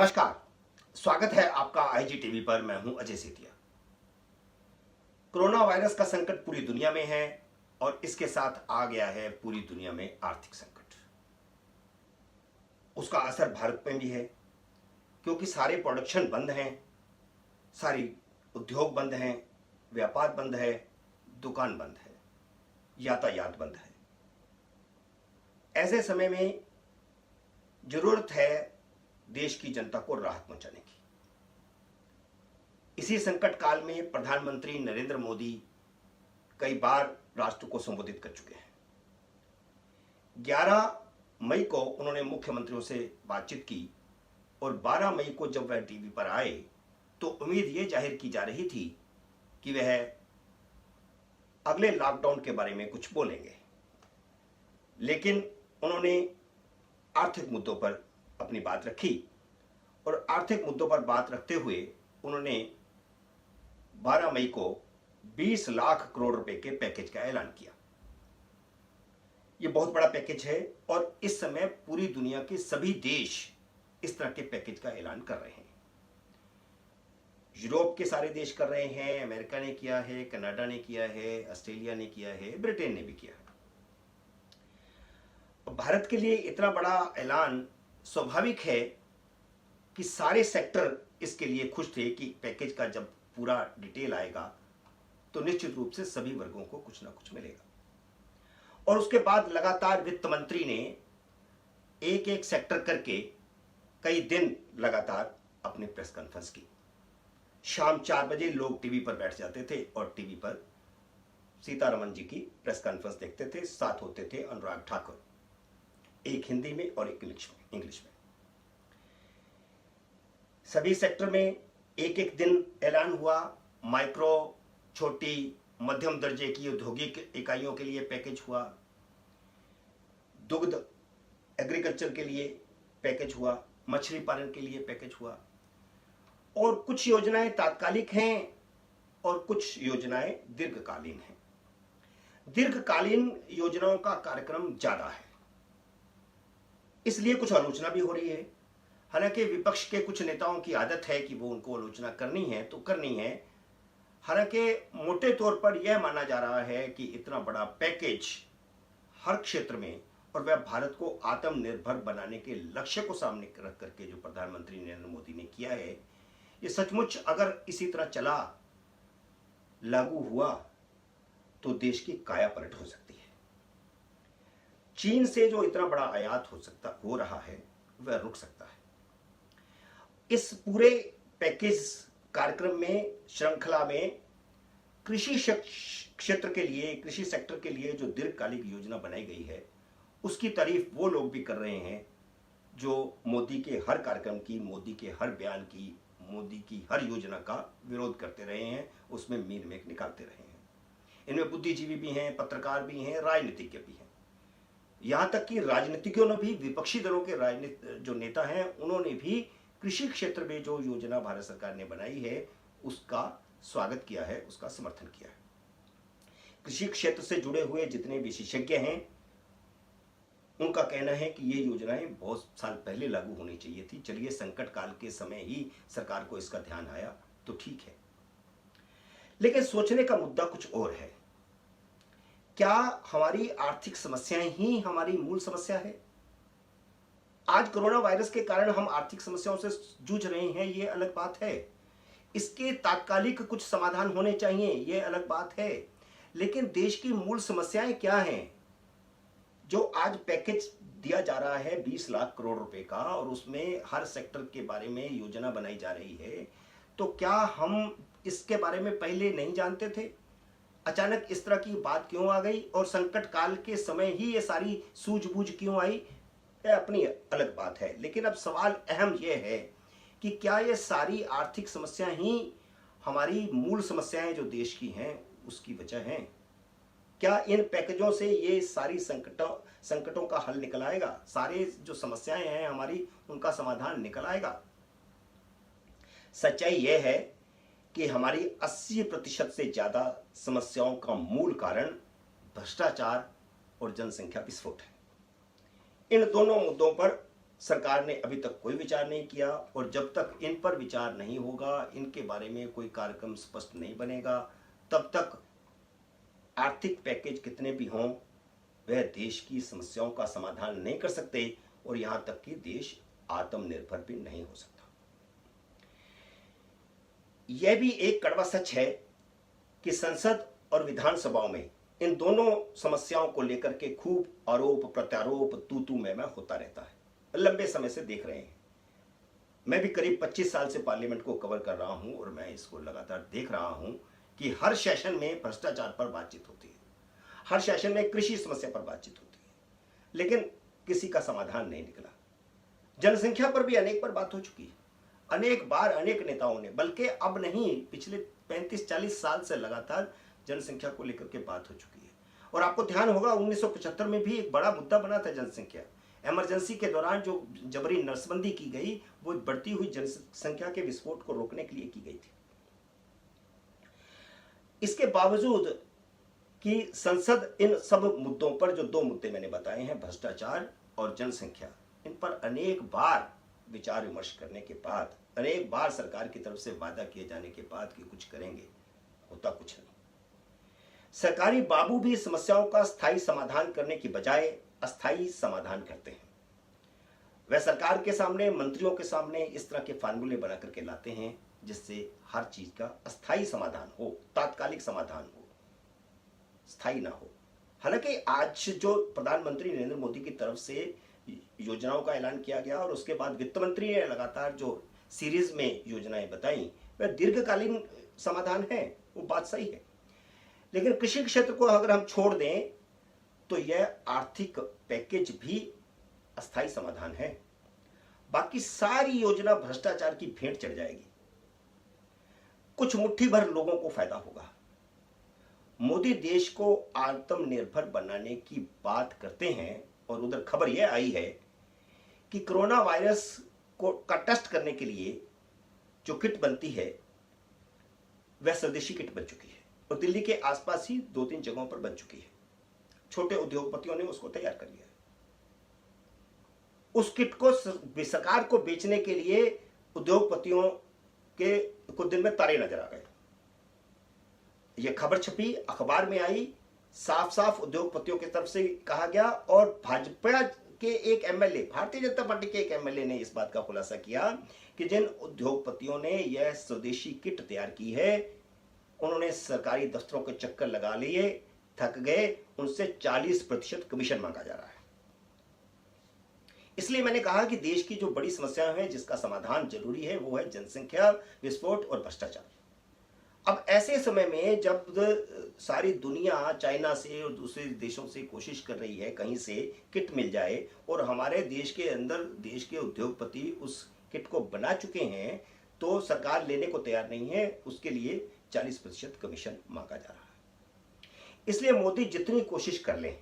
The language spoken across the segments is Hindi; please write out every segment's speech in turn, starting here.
नमस्कार। स्वागत है आपका आईजी टीवी पर। मैं हूं अजय सेतिया। कोरोना वायरस का संकट पूरी दुनिया में है और इसके साथ आ गया है पूरी दुनिया में आर्थिक संकट। उसका असर भारत में भी है क्योंकि सारे प्रोडक्शन बंद हैं, सारी उद्योग बंद हैं, व्यापार बंद है, दुकान बंद है, यातायात बंद है। ऐसे समय में जरूरत है देश की जनता को राहत पहुंचाने की। इसी संकट काल में प्रधानमंत्री नरेंद्र मोदी कई बार राष्ट्र को संबोधित कर चुके हैं। 11 मई को उन्होंने मुख्यमंत्रियों से बातचीत की और 12 मई को जब वह टीवी पर आए तो उम्मीद यह जाहिर की जा रही थी कि वह अगले लॉकडाउन के बारे में कुछ बोलेंगे, लेकिन उन्होंने आर्थिक मुद्दों पर अपनी बात रखी और आर्थिक मुद्दों पर बात रखते हुए उन्होंने 12 मई को 20 लाख करोड़ रुपए के पैकेज का ऐलान किया। यह बहुत बड़ा पैकेज है और इस समय पूरी दुनिया के सभी देश इस तरह के पैकेज का ऐलान कर रहे हैं। यूरोप के सारे देश कर रहे हैं, अमेरिका ने किया है, कनाडा ने किया है, ऑस्ट्रेलिया ने किया है, ब्रिटेन ने भी किया है। भारत के लिए इतना बड़ा ऐलान स्वाभाविक है कि सारे सेक्टर इसके लिए खुश थे कि पैकेज का जब पूरा डिटेल आएगा तो निश्चित रूप से सभी वर्गों को कुछ ना कुछ मिलेगा। और उसके बाद लगातार वित्त मंत्री ने एक एक सेक्टर करके कई दिन लगातार अपनी प्रेस कॉन्फ्रेंस की। शाम 4 बजे लोग टीवी पर बैठ जाते थे और टीवी पर सीतारमण जी की प्रेस कॉन्फ्रेंस देखते थे। साथ होते थे अनुराग ठाकुर, एक हिंदी में और एक इंग्लिश में। सभी सेक्टर में एक एक दिन ऐलान हुआ। माइक्रो, छोटी, मध्यम दर्जे की औद्योगिक इकाइयों के लिए पैकेज हुआ, दुग्ध एग्रीकल्चर के लिए पैकेज हुआ, मछली पालन के लिए पैकेज हुआ। और कुछ योजनाएं तात्कालिक हैं और कुछ योजनाएं दीर्घकालीन हैं। दीर्घकालीन योजनाओं का कार्यक्रम ज्यादा है, इसलिए कुछ आलोचना भी हो रही है। हालांकि विपक्ष के कुछ नेताओं की आदत है कि वो उनको आलोचना करनी है तो करनी है। हालांकि मोटे तौर पर यह माना जा रहा है कि इतना बड़ा पैकेज हर क्षेत्र में और वह भारत को आत्मनिर्भर बनाने के लक्ष्य को सामने रख करके जो प्रधानमंत्री नरेंद्र मोदी ने किया है, ये सचमुच अगर इसी तरह चला, लागू हुआ तो देश की काया पलट हो सकती है। चीन से जो इतना बड़ा आयात हो रहा है वह रुक सकता है। इस पूरे पैकेज कार्यक्रम में, श्रृंखला में कृषि क्षेत्र के लिए, कृषि सेक्टर के लिए जो दीर्घकालिक योजना बनाई गई है उसकी तारीफ वो लोग भी कर रहे हैं जो मोदी के हर कार्यक्रम की, मोदी के हर बयान की, मोदी की हर योजना का विरोध करते रहे हैं, उसमें मीन मेख निकालते रहे हैं। इनमें बुद्धिजीवी भी हैं, पत्रकार भी हैं, राजनीतिज्ञ भी हैं। यहां तक कि राजनीतिज्ञों ने भी, विपक्षी दलों के जो नेता हैं उन्होंने भी कृषि क्षेत्र में जो योजना भारत सरकार ने बनाई है उसका स्वागत किया है, उसका समर्थन किया है। कृषि क्षेत्र से जुड़े हुए जितने विशेषज्ञ हैं उनका कहना है कि ये योजनाएं बहुत साल पहले लागू होनी चाहिए थी। चलिए, संकट काल के समय ही सरकार को इसका ध्यान आया तो ठीक है, लेकिन सोचने का मुद्दा कुछ और है। क्या हमारी आर्थिक समस्याएं ही हमारी मूल समस्या है? आज कोरोना वायरस के कारण हम आर्थिक समस्याओं से जूझ रहे हैं, ये अलग बात है। इसके तात्कालिक कुछ समाधान होने चाहिए, ये अलग बात है। लेकिन देश की मूल समस्याएं क्या हैं? जो आज पैकेज दिया जा रहा है 20 लाख करोड़ रुपए का और उसमें हर सेक्टर के बारे में योजना बनाई जा रही है, तो क्या हम इसके बारे में पहले नहीं जानते थे? अचानक इस तरह की बात क्यों आ गई और संकट काल के समय ही ये सारी सूझबूझ क्यों आई? यह अपनी अलग बात है। लेकिन अब सवाल अहम यह है कि क्या ये सारी आर्थिक समस्या ही हमारी मूल समस्याएं जो देश की हैं उसकी वजह हैं? क्या इन पैकेजों से ये सारी संकटों का हल निकल आएगा? सारे जो समस्याएं हैं हमारी, उनका समाधान निकल आएगा? सच्चाई यह है कि हमारी 80% से ज्यादा समस्याओं का मूल कारण भ्रष्टाचार और जनसंख्या विस्फोट है। इन दोनों मुद्दों पर सरकार ने अभी तक कोई विचार नहीं किया, और जब तक इन पर विचार नहीं होगा, इनके बारे में कोई कार्यक्रम स्पष्ट नहीं बनेगा, तब तक आर्थिक पैकेज कितने भी हों वह देश की समस्याओं का समाधान नहीं कर सकते, और यहां तक कि देश आत्मनिर्भर भी नहीं हो सकता। यह भी एक कड़वा सच है कि संसद और विधानसभाओं में इन दोनों समस्याओं को लेकर के खूब आरोप प्रत्यारोप तू मैं होता रहता है, लंबे समय से देख रहे हैं। मैं भी करीब 25 साल से पार्लियामेंट को कवर कर रहा हूं, और मैं इसको लगातार देख रहा हूं कि हर सेशन में भ्रष्टाचार पर बातचीत होती है, हर सेशन में कृषि समस्या पर बातचीत होती है, लेकिन किसी का समाधान नहीं निकला। जनसंख्या पर भी अनेक बार बात हो चुकी है, अनेक बार अनेक नेताओं ने, बल्कि अब नहीं, पिछले 35-40 साल से लगातार जनसंख्या को लेकर के बात हो चुकी है। और आपको ध्यान होगा 1975 में भी एक बड़ा मुद्दा बना था जनसंख्या। इमरजेंसी के दौरान जो जबरी नसबंदी की गई वो बढ़ती हुई जनसंख्या के विस्फोट को रोकने के लिए की गई थी। इसके बावजूद कि संसद इन सब मुद्दों पर, जो दो मुद्दे मैंने बताए हैं, भ्रष्टाचार और जनसंख्या, इन पर अनेक बार विचार विमर्श करने के बाद, अनेक बार सरकार की तरफ से वादा किए जाने के बाद कि कुछ करेंगे, होता कुछ नहीं। सरकारी बाबू भी समस्याओं का स्थायी समाधान करने की बजाय अस्थायी समाधान करते हैं। वह सरकार के सामने, मंत्रियों के सामने इस तरह के फार्मूले बना करके लाते हैं जिससे हर चीज का अस्थायी समाधान हो, तात्कालिक समाधान हो, स्थायी ना हो। हालांकि आज जो प्रधानमंत्री नरेंद्र मोदी की तरफ से योजनाओं का ऐलान किया गया और उसके बाद वित्त मंत्री ने लगातार जो सीरीज में योजनाएं बताई, वह दीर्घकालीन समाधान है, वो बात सही है। लेकिन कृषि क्षेत्र को अगर हम छोड़ दें तो यह आर्थिक पैकेज भी अस्थायी समाधान है। बाकी सारी योजना भ्रष्टाचार की भेंट चढ़ जाएगी, कुछ मुट्ठी भर लोगों को फायदा होगा। मोदी देश को आत्मनिर्भर बनाने की बात करते हैं, और उधर खबर यह आई है कि कोरोना वायरस का टेस्ट करने के लिए जो किट बनती है वह स्वदेशी किट बन चुकी है, और दिल्ली के आसपास ही 2-3 जगहों पर बन चुकी है। छोटे उद्योगपतियों ने उसको तैयार कर लिया है। उस किट को सरकार को बेचने के लिए उद्योगपतियों के कुछ दिन में तारे नजर आ गए। यह खबर छपी, अखबार में आई, साफ साफ उद्योगपतियों की तरफ से कहा गया, और भाजपा के एक एमएलए, भारतीय जनता पार्टी के एक एमएलए ने इस बात का खुलासा किया कि जिन उद्योगपतियों ने यह स्वदेशी किट तैयार की है उन्होंने सरकारी दफ्तरों के चक्कर लगा लिए, थक गए, उनसे 40% कमीशन मांगा जा रहा है। इसलिए मैंने कहा कि देश की जो बड़ी समस्या है जिसका समाधान जरूरी है वो है जनसंख्या विस्फोट और भ्रष्टाचार। अब ऐसे समय में जब सारी दुनिया चाइना से और दूसरे देशों से कोशिश कर रही है कहीं से किट मिल जाए, और हमारे देश के अंदर देश के उद्योगपति उस किट को बना चुके हैं, तो सरकार लेने को तैयार नहीं है, उसके लिए 40% कमीशन मांगा जा रहा है। इसलिए मोदी जितनी कोशिश कर लें,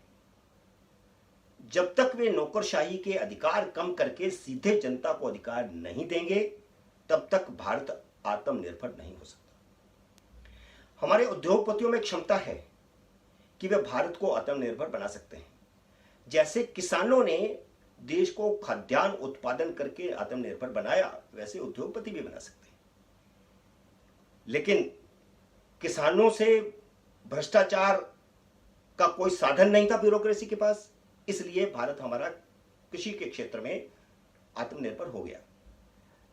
जब तक वे नौकरशाही के अधिकार कम करके सीधे जनता को अधिकार नहीं देंगे, तब तक भारत आत्मनिर्भर नहीं हो सकता। हमारे उद्योगपतियों में क्षमता है कि वे भारत को आत्मनिर्भर बना सकते हैं। जैसे किसानों ने देश को खाद्यान्न उत्पादन करके आत्मनिर्भर बनाया, वैसे उद्योगपति भी बना सकते हैं। लेकिन किसानों से भ्रष्टाचार का कोई साधन नहीं था ब्यूरोक्रेसी के पास, इसलिए भारत हमारा कृषि के क्षेत्र में आत्मनिर्भर हो गया।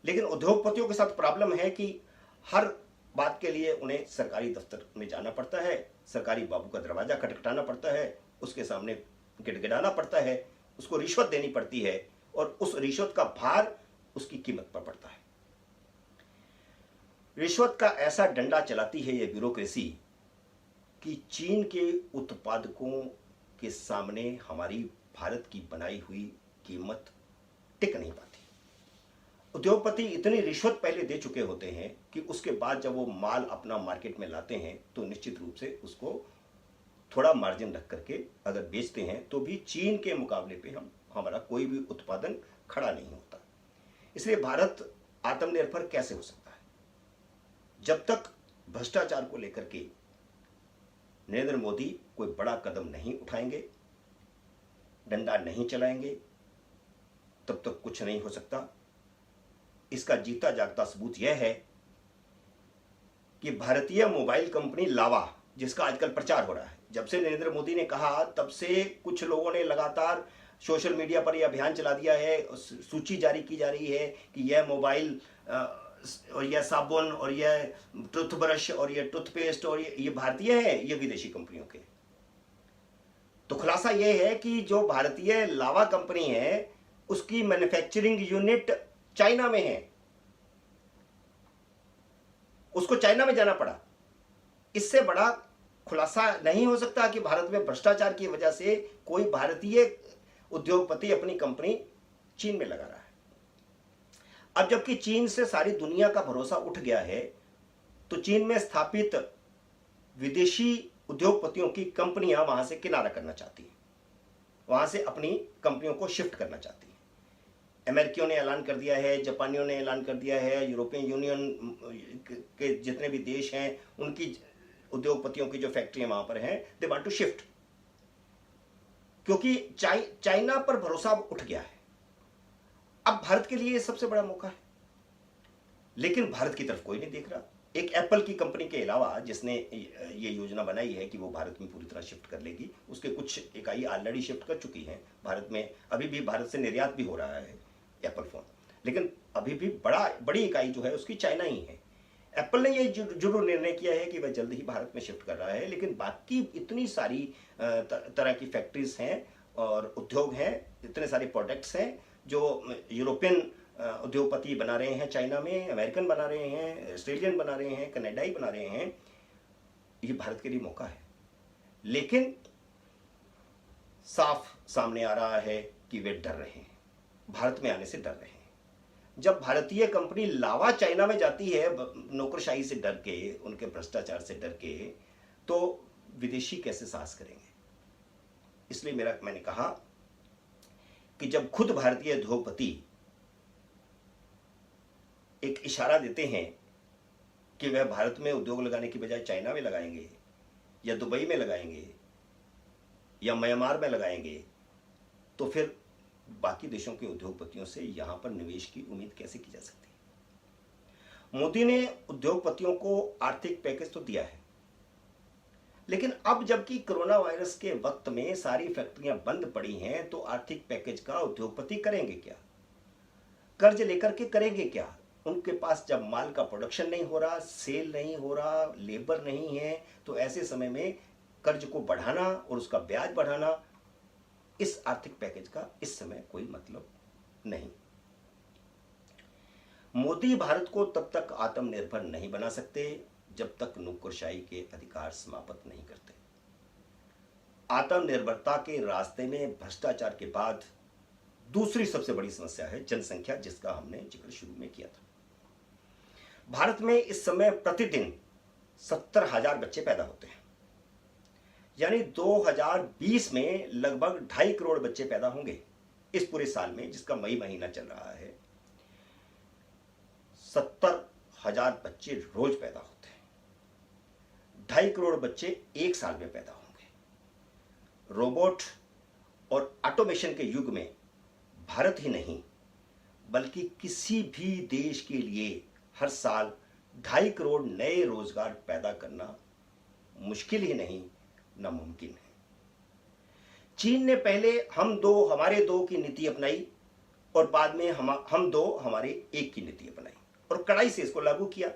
लेकिन उद्योगपतियों के साथ प्रॉब्लम है कि हर बात के लिए उन्हें सरकारी दफ्तर में जाना पड़ता है, सरकारी बाबू का दरवाजा खटखटाना पड़ता है, उसके सामने गिड़गिड़ाना पड़ता है, उसको रिश्वत देनी पड़ती है, और उस रिश्वत का भार उसकी कीमत पर पड़ता है। रिश्वत का ऐसा डंडा चलाती है यह ब्यूरोक्रेसी कि चीन के उत्पादकों के सामने हमारी भारत की बनाई हुई कीमत टिक नहीं पाती। उद्योगपति इतनी रिश्वत पहले दे चुके होते हैं कि उसके बाद जब वो माल अपना मार्केट में लाते हैं तो निश्चित रूप से उसको थोड़ा मार्जिन रख करके अगर बेचते हैं तो भी चीन के मुकाबले पे हमारा कोई भी उत्पादन खड़ा नहीं होता। इसलिए भारत आत्मनिर्भर कैसे हो सकता है? जब तक भ्रष्टाचार को लेकर के नरेंद्र मोदी कोई बड़ा कदम नहीं उठाएंगे, डंडा नहीं चलाएंगे, तब तक कुछ नहीं हो सकता। इसका जीता जागता सबूत यह है कि भारतीय मोबाइल कंपनी लावा, जिसका आजकल प्रचार हो रहा है, जब से नरेंद्र मोदी ने कहा तब से कुछ लोगों ने लगातार सोशल मीडिया पर यह अभियान चला दिया है, सूची जारी की जा रही है कि यह मोबाइल और यह साबुन और यह टूथब्रश और यह टूथपेस्ट और ये भारतीय है, ये विदेशी कंपनियों के। तो खुलासा यह है कि जो भारतीय लावा कंपनी है उसकी मैन्युफैक्चरिंग यूनिट चाइना में है, उसको चाइना में जाना पड़ा। इससे बड़ा खुलासा नहीं हो सकता कि भारत में भ्रष्टाचार की वजह से कोई भारतीय उद्योगपति अपनी कंपनी चीन में लगा रहा है। अब जबकि चीन से सारी दुनिया का भरोसा उठ गया है, तो चीन में स्थापित विदेशी उद्योगपतियों की कंपनियां वहां से किनारा करना चाहती हैं, वहां से अपनी कंपनियों को शिफ्ट करना चाहती हैं। अमेरिकियों ने ऐलान कर दिया है, जापानियों ने ऐलान कर दिया है, यूरोपियन यूनियन के जितने भी देश हैं उनकी उद्योगपतियों की जो फैक्ट्रियां वहां पर हैं, दे वांट टू शिफ्ट, क्योंकि चाइना पर भरोसा उठ गया है। अब भारत के लिए सबसे बड़ा मौका है, लेकिन भारत की तरफ कोई नहीं देख रहा। एक एप्पल की कंपनी के अलावा जिसने ये योजना बनाई है कि वो भारत में पूरी तरह शिफ्ट कर लेगी, उसके कुछ इकाई ऑलरेडी शिफ्ट कर चुकी हैं भारत में। अभी भी भारत से निर्यात भी हो रहा है एप्पल फोन, लेकिन अभी भी बड़ी इकाई जो है उसकी चाइना ही है। एप्पल ने ये जरूर निर्णय किया है कि वह जल्द ही भारत में शिफ्ट कर रहा है, लेकिन बाकी इतनी सारी तरह की फैक्ट्रीज हैं और उद्योग हैं, इतने सारे प्रोडक्ट्स हैं जो यूरोपियन उद्योगपति बना रहे हैं चाइना में, अमेरिकन बना रहे हैं, ऑस्ट्रेलियन बना रहे हैं, कनाडाई बना रहे हैं। ये भारत के लिए मौका है, लेकिन साफ सामने आ रहा है कि वे डर रहे हैं, भारत में आने से डर रहे हैं। जब भारतीय कंपनी लावा चाइना में जाती है नौकरशाही से डर के, उनके भ्रष्टाचार से डर के, तो विदेशी कैसे साहस करेंगे? इसलिए मैंने कहा कि जब खुद भारतीय उद्योगपति एक इशारा देते हैं कि वह भारत में उद्योग लगाने की बजाय चाइना में लगाएंगे या दुबई में लगाएंगे या म्यांमार में लगाएंगे, तो फिर बाकी देशों के उद्योगपतियों से यहां पर निवेश की उम्मीद कैसे की जा सकती है? मोदी ने उद्योगपतियों को आर्थिक पैकेज तो दिया है, लेकिन अब जबकि कोरोना वायरस के वक्त में सारी फैक्ट्रियां बंद पड़ी हैं, तो आर्थिक पैकेज का उद्योगपति करेंगे क्या? कर्ज लेकर के करेंगे क्या? उनके पास जब माल का प्रोडक्शन नहीं हो रहा, सेल नहीं हो रहा, लेबर नहीं है, तो ऐसे समय में कर्ज को बढ़ाना और उसका ब्याज बढ़ाना, इस आर्थिक पैकेज का इस समय कोई मतलब नहीं। मोदी भारत को तब तक आत्मनिर्भर नहीं बना सकते जब तक नौकरशाही के अधिकार समाप्त नहीं करते। आत्मनिर्भरता के रास्ते में भ्रष्टाचार के बाद दूसरी सबसे बड़ी समस्या है जनसंख्या, जिसका हमने जिक्र शुरू में किया था। भारत में इस समय प्रतिदिन 70,000 बच्चे पैदा होते हैं, यानी 2020 में लगभग 2.5 करोड़ बच्चे पैदा होंगे इस पूरे साल में, जिसका मई महीना चल रहा है। 70,000 बच्चे रोज पैदा होते हैं, 2.5 करोड़ बच्चे एक साल में पैदा होंगे। रोबोट और ऑटोमेशन के युग में भारत ही नहीं बल्कि किसी भी देश के लिए हर साल 2.5 करोड़ नए रोजगार पैदा करना मुश्किल ही नहीं, नामुमकिन है। चीन ने पहले हम दो हमारे दो की नीति अपनाई और बाद में हम दो हमारे एक की नीति अपनाई और कड़ाई से इसको लागू किया।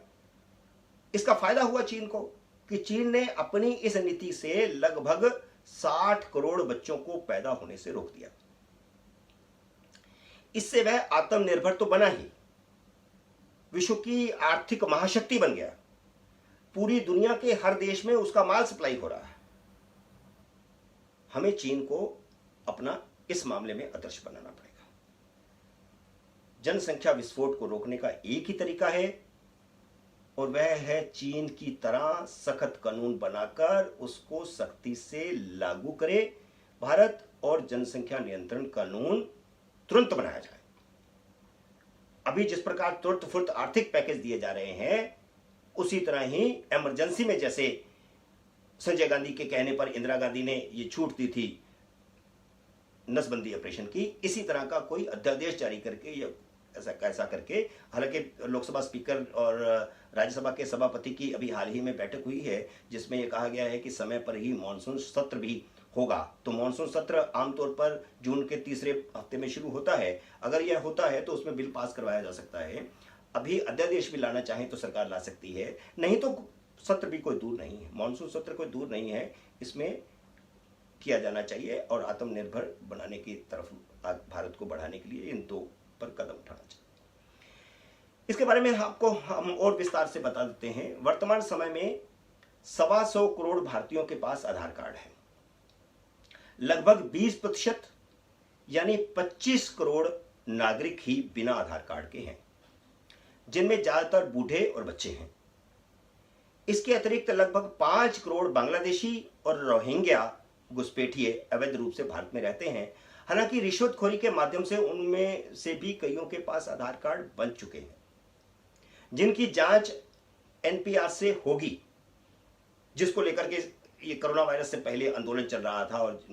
इसका फायदा हुआ चीन को कि चीन ने अपनी इस नीति से लगभग 60 करोड़ बच्चों को पैदा होने से रोक दिया। इससे वह आत्मनिर्भर तो बना ही, विश्व की आर्थिक महाशक्ति बन गया। पूरी दुनिया के हर देश में उसका माल सप्लाई हो रहा है। हमें चीन को अपना इस मामले में आदर्श बनाना पड़ेगा। जनसंख्या विस्फोट को रोकने का एक ही तरीका है और वह है चीन की तरह सख्त कानून बनाकर उसको सख्ती से लागू करे भारत, और जनसंख्या नियंत्रण कानून तुरंत बनाया जाए। अभी जिस प्रकार तुरंत फुर्त आर्थिक पैकेज दिए जा रहे हैं, उसी तरह ही इमरजेंसी में, जैसे संजय गांधी के कहने पर इंदिरा गांधी ने ये छूट दी थी नसबंदी ऑपरेशन की। इसी तरह का कोई अध्यादेश जारी करके या ऐसा करके, हालांकि लोकसभा स्पीकर और राज्यसभा के सभापति की अभी हाल ही में बैठक हुई है जिसमें यह कहा गया है कि समय पर ही मानसून सत्र भी होगा। तो मानसून सत्र आमतौर पर जून के तीसरे हफ्ते में शुरू होता है। अगर यह होता है तो उसमें बिल पास करवाया जा सकता है। अभी अध्यादेश भी लाना चाहें तो सरकार ला सकती है, नहीं तो सत्र भी कोई दूर नहीं है, मानसून सत्र कोई दूर नहीं है। इसमें किया जाना चाहिए और आत्मनिर्भर बनाने की तरफ भारत को बढ़ाने के लिए इन दो पर कदम उठाना चाहिए। इसके बारे में आपको हम और विस्तार से बता देते हैं। वर्तमान समय में 125 करोड़ भारतीयों के पास आधार कार्ड है। लगभग 20% यानी 25 करोड़ नागरिक ही बिना आधार कार्ड के हैं, जिनमें ज्यादातर बूढ़े और बच्चे हैं। इसके अतिरिक्त लगभग 5 करोड़ बांग्लादेशी और रोहिंग्या घुसपैठिए अवैध रूप से भारत में रहते हैं। हालांकि रिश्वतखोरी के माध्यम से उनमें से भी कईयों के पास आधार कार्ड बन चुके हैं, जिनकी जांच एनपीआर से होगी, जिसको लेकर के ये कोरोना वायरस से पहले आंदोलन चल रहा था और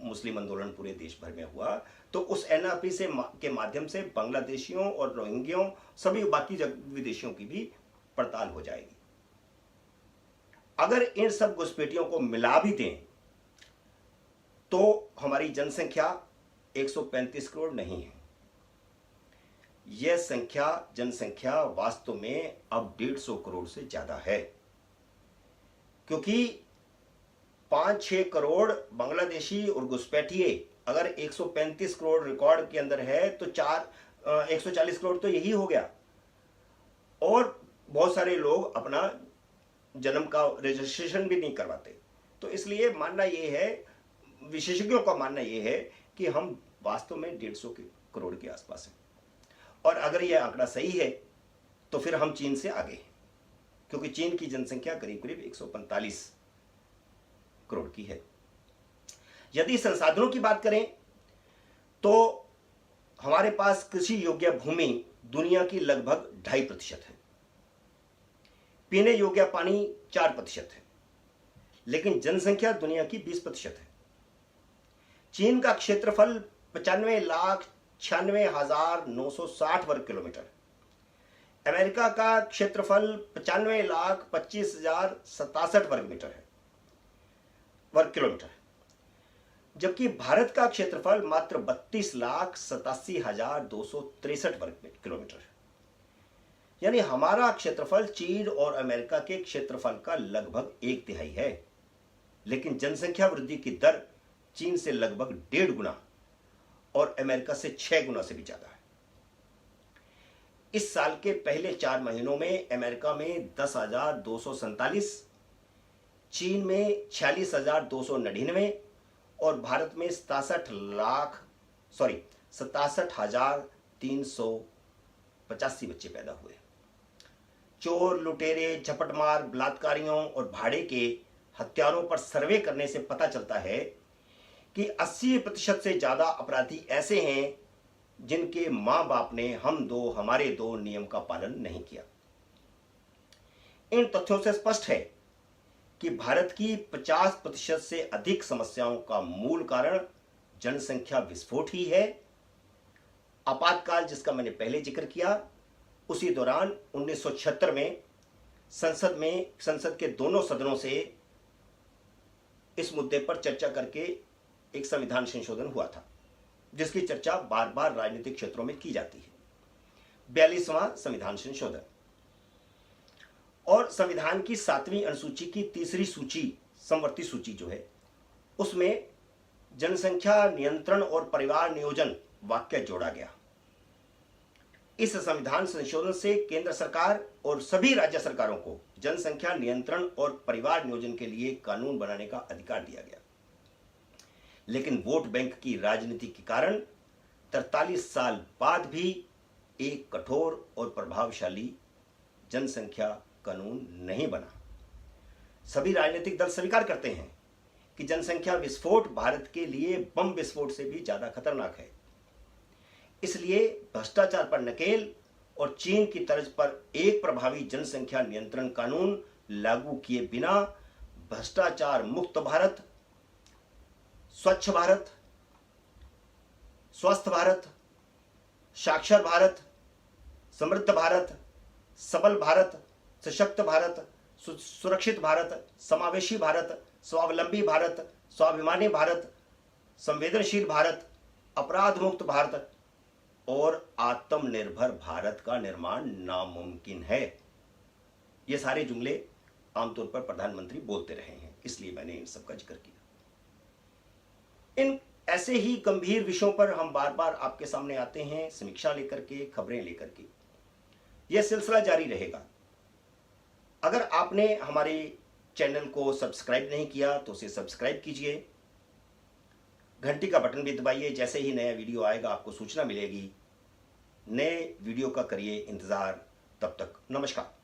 मुस्लिम आंदोलन पूरे देश भर में हुआ। तो उस एनआरपी से के माध्यम से बांग्लादेशियों और रोहिंग्यों सभी बाकी विदेशियों की भी पड़ताल हो जाएगी। अगर इन सब घुसपैठियों को मिला भी दें तो हमारी जनसंख्या 135 करोड़ नहीं है। यह जनसंख्या वास्तव में अब 150 करोड़ से ज्यादा है, क्योंकि 5-6 करोड़ बांग्लादेशी और घुसपैठिए अगर 135 करोड़ रिकॉर्ड के अंदर है तो 140 करोड़ तो यही हो गया। और बहुत सारे लोग अपना जन्म का रजिस्ट्रेशन भी नहीं करवाते। तो इसलिए मानना यह है, विशेषज्ञों का मानना यह है कि हम वास्तव में 150 करोड़ के आसपास हैं। और अगर यह आंकड़ा सही है तो फिर हम चीन से आगे हैं, क्योंकि चीन की जनसंख्या करीब करीब 145 करोड़ की है। यदि संसाधनों की बात करें तो हमारे पास कृषि योग्य भूमि दुनिया की लगभग 2.5% है, पीने योग्य पानी 4% है, लेकिन जनसंख्या दुनिया की 20% है। चीन का क्षेत्रफल 95,96,960 वर्ग किलोमीटर, अमेरिका का क्षेत्रफल 95,25,067 वर्ग किलोमीटर, जबकि भारत का क्षेत्रफल मात्र 32,87,263 वर्ग किलोमीटर है। यानी हमारा क्षेत्रफल चीन और अमेरिका के क्षेत्रफल का लगभग 1/3 है, लेकिन जनसंख्या वृद्धि की दर चीन से लगभग 1.5 गुना और अमेरिका से 6 गुना से भी ज्यादा है। इस साल के पहले 4 महीनों में अमेरिका में 10,247, चीन में 46,299 और भारत में 67,385 बच्चे पैदा हुए। चोर, लुटेरे, झपटमार, बलात्कारियों और भाड़े के हत्यारों पर सर्वे करने से पता चलता है कि 80% से ज्यादा अपराधी ऐसे हैं जिनके मां बाप ने हम दो हमारे दो नियम का पालन नहीं किया। इन तथ्यों से स्पष्ट है कि भारत की 50% से अधिक समस्याओं का मूल कारण जनसंख्या विस्फोट ही है। आपातकाल, जिसका मैंने पहले जिक्र किया, उसी दौरान 1976 में संसद के दोनों सदनों से इस मुद्दे पर चर्चा करके एक संविधान संशोधन हुआ था, जिसकी चर्चा बार बार राजनीतिक क्षेत्रों में की जाती है। 42वां संविधान संशोधन और संविधान की 7वीं अनुसूची की तीसरी सूची, समवर्ती सूची जो है, उसमें जनसंख्या नियंत्रण और परिवार नियोजन वाक्य जोड़ा गया। इस संविधान संशोधन से केंद्र सरकार और सभी राज्य सरकारों को जनसंख्या नियंत्रण और परिवार नियोजन के लिए कानून बनाने का अधिकार दिया गया। लेकिन वोट बैंक की राजनीति के कारण 43 साल बाद भी एक कठोर और प्रभावशाली जनसंख्या कानून नहीं बना। सभी राजनीतिक दल स्वीकार करते हैं कि जनसंख्या विस्फोट भारत के लिए बम विस्फोट से भी ज्यादा खतरनाक है। इसलिए भ्रष्टाचार पर नकेल और चीन की तर्ज पर एक प्रभावी जनसंख्या नियंत्रण कानून लागू किए बिना भ्रष्टाचार मुक्त भारत, स्वच्छ भारत, स्वस्थ भारत, साक्षर भारत, समृद्ध भारत, सबल भारत, सशक्त भारत, सुरक्षित भारत, समावेशी भारत, स्वावलंबी भारत, स्वाभिमानी भारत, संवेदनशील भारत, अपराध मुक्त भारत और आत्मनिर्भर भारत का निर्माण नामुमकिन है। ये सारे जुमले आमतौर पर प्रधानमंत्री बोलते रहे हैं, इसलिए मैंने इन सब का जिक्र किया। इन ऐसे ही गंभीर विषयों पर हम बार बार आपके सामने आते हैं, समीक्षा लेकर के, खबरें लेकर के। यह सिलसिला जारी रहेगा। अगर आपने हमारे चैनल को सब्सक्राइब नहीं किया तो उसे सब्सक्राइब कीजिए, घंटी का बटन भी दबाइए। जैसे ही नया वीडियो आएगा आपको सूचना मिलेगी। नए वीडियो का करिए इंतजार। तब तक नमस्कार।